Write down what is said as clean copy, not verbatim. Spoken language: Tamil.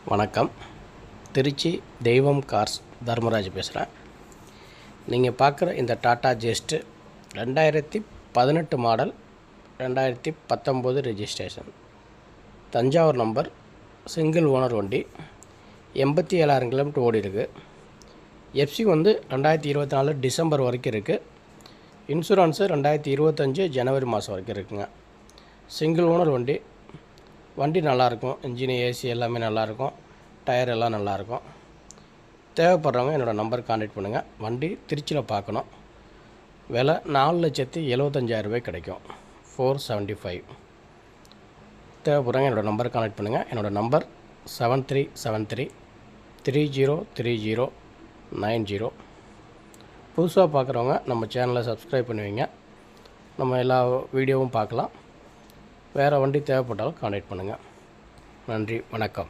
வணக்கம். திருச்சி தெய்வம் கார்ஸ் தர்மராஜ் பேசுகிறேன். நீங்கள் பார்க்குற இந்த Tata just 2018 model, 2019 registration, Thanjavur number, single owner வண்டி, 87,000 கிலோமீட்டர் ஓடி இருக்குது. எஃப்சி 2024 டிசம்பர் வரைக்கும் இருக்குது. இன்சூரன்ஸு 2025 ஜனவரி மாதம் வரைக்கும் இருக்குங்க. சிங்கிள் ஓனர் வண்டி. வண்டி நல்லாயிருக்கும். இன்ஜின், ஏசி எல்லாமே நல்லாயிருக்கும். டயர் எல்லாம் நல்லாயிருக்கும். தேவைப்படுறவங்க என்னோடய நம்பர் கான்டாக்ட் பண்ணுங்கள். வண்டி திருச்சியில் பார்க்கணும். விலை 4,75,000 கிடைக்கும். 475. தேவைப்படுறவங்க என்னோடய நம்பர் கான்டாக்ட் பண்ணுங்கள். என்னோடய நம்பர் 7373303090. புதுசாக பார்க்குறவங்க நம்ம சேனலை சப்ஸ்கிரைப் பண்ணுவீங்க. நம்ம எல்லா வீடியோவும் பார்க்கலாம். வேறு வண்டி தேவைப்பட்டாலும் கான்டாக்ட் பண்ணுங்கள். நன்றி, வணக்கம்.